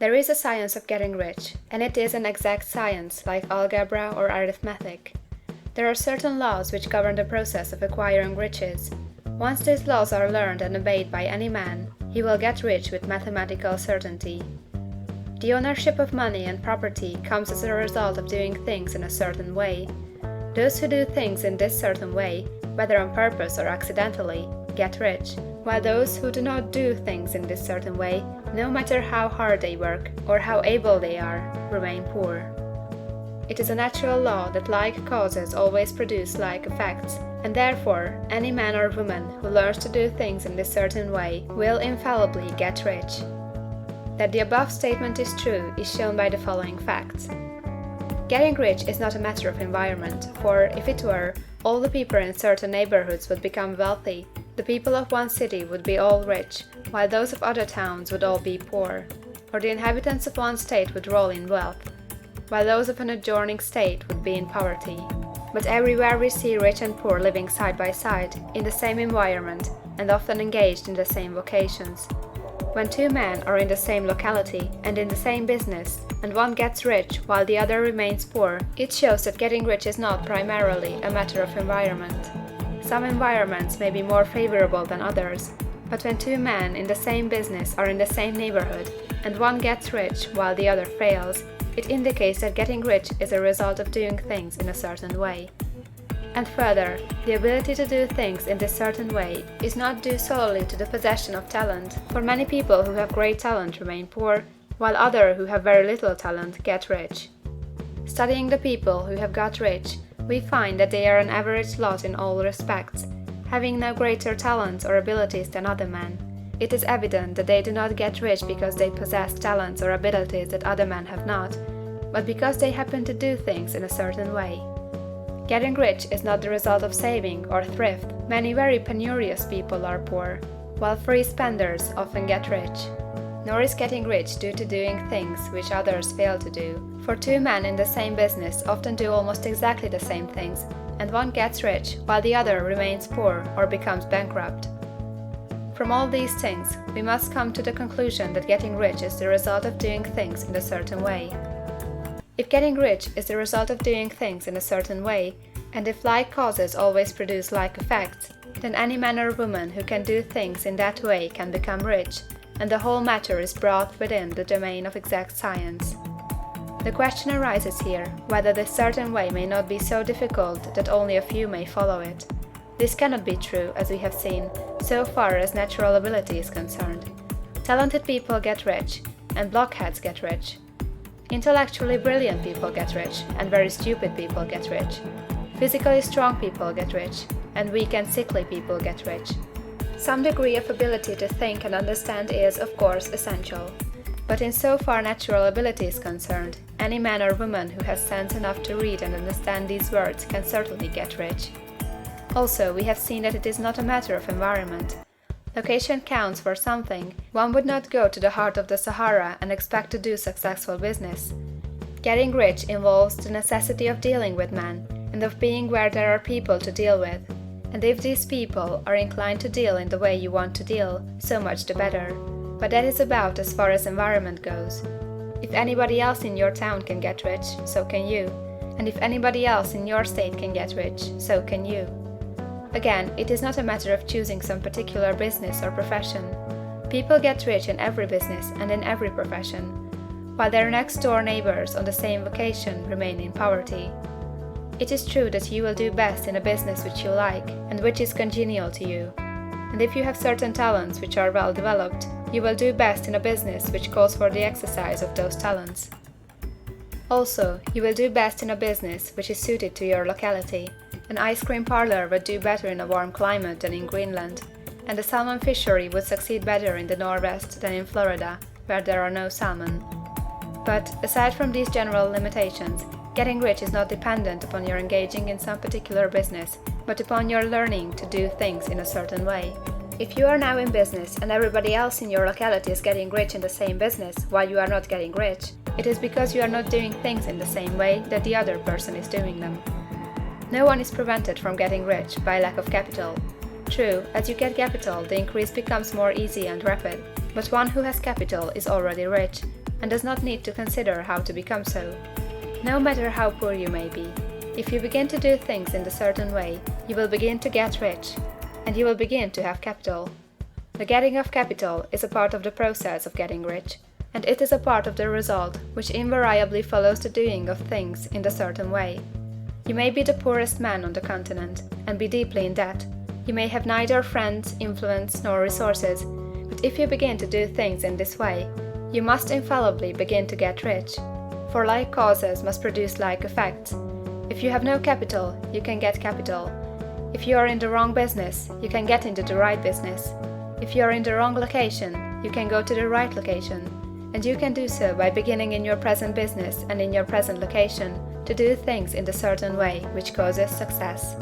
There is a science of getting rich, and it is an exact science like algebra or arithmetic. There are certain laws which govern the process of acquiring riches. Once these laws are learned and obeyed by any man, he will get rich with mathematical certainty. The ownership of money and property comes as a result of doing things in a certain way. Those who do things in this certain way, whether on purpose or accidentally, get rich, while those who do not do things in this certain way, no matter how hard they work or how able they are, remain poor. It is a natural law that like causes always produce like effects, and therefore any man or woman who learns to do things in this certain way will infallibly get rich. That the above statement is true is shown by the following facts. Getting rich is not a matter of environment, for if it were, all the people in certain neighborhoods would become wealthy, the people of one city would be all rich, while those of other towns would all be poor, or the inhabitants of one state would roll in wealth, while those of an adjoining state would be in poverty. But everywhere we see rich and poor living side by side, in the same environment, and often engaged in the same vocations. When two men are in the same locality and in the same business, and one gets rich while the other remains poor, it shows that getting rich is not primarily a matter of environment. Some environments may be more favorable than others, but when two men in the same business are in the same neighborhood, and one gets rich while the other fails, it indicates that getting rich is a result of doing things in a certain way. And further, the ability to do things in this certain way is not due solely to the possession of talent, for many people who have great talent remain poor, while others who have very little talent get rich. Studying the people who have got rich, we find that they are an average lot in all respects, having no greater talents or abilities than other men. It is evident that they do not get rich because they possess talents or abilities that other men have not, but because they happen to do things in a certain way. Getting rich is not the result of saving or thrift. Many very penurious people are poor, while free spenders often get rich. Nor is getting rich due to doing things which others fail to do, for two men in the same business often do almost exactly the same things, and one gets rich while the other remains poor or becomes bankrupt. From all these things, we must come to the conclusion that getting rich is the result of doing things in a certain way. If getting rich is the result of doing things in a certain way, and if like causes always produce like effects, then any man or woman who can do things in that way can become rich, and the whole matter is brought within the domain of exact science. The question arises here whether this certain way may not be so difficult that only a few may follow it. This cannot be true, as we have seen, so far as natural ability is concerned. Talented people get rich, and blockheads get rich. Intellectually brilliant people get rich, and very stupid people get rich. Physically strong people get rich, and weak and sickly people get rich. Some degree of ability to think and understand is, of course, essential. But in so far natural ability is concerned, any man or woman who has sense enough to read and understand these words can certainly get rich. Also, we have seen that it is not a matter of environment. Location counts for something. One would not go to the heart of the Sahara and expect to do successful business. Getting rich involves the necessity of dealing with men, and of being where there are people to deal with. And if these people are inclined to deal in the way you want to deal, so much the better. But that is about as far as environment goes. If anybody else in your town can get rich, so can you. And if anybody else in your state can get rich, so can you. Again, it is not a matter of choosing some particular business or profession. People get rich in every business and in every profession, while their next-door neighbors on the same vocation remain in poverty. It is true that you will do best in a business which you like, and which is congenial to you. And if you have certain talents which are well developed, you will do best in a business which calls for the exercise of those talents. Also, you will do best in a business which is suited to your locality. An ice cream parlor would do better in a warm climate than in Greenland, and a salmon fishery would succeed better in the Northwest than in Florida, where there are no salmon. But, aside from these general limitations, getting rich is not dependent upon your engaging in some particular business, but upon your learning to do things in a certain way. If you are now in business and everybody else in your locality is getting rich in the same business while you are not getting rich, it is because you are not doing things in the same way that the other person is doing them. No one is prevented from getting rich by lack of capital. True, as you get capital, the increase becomes more easy and rapid, but one who has capital is already rich, and does not need to consider how to become so. No matter how poor you may be, if you begin to do things in a certain way, you will begin to get rich, and you will begin to have capital. The getting of capital is a part of the process of getting rich, and it is a part of the result which invariably follows the doing of things in a certain way. You may be the poorest man on the continent, and be deeply in debt. You may have neither friends, influence, nor resources, but if you begin to do things in this way, you must infallibly begin to get rich, for like causes must produce like effects. If you have no capital, you can get capital. If you are in the wrong business, you can get into the right business. If you are in the wrong location, you can go to the right location, and you can do so by beginning in your present business and in your present location to do things in the certain way which causes success.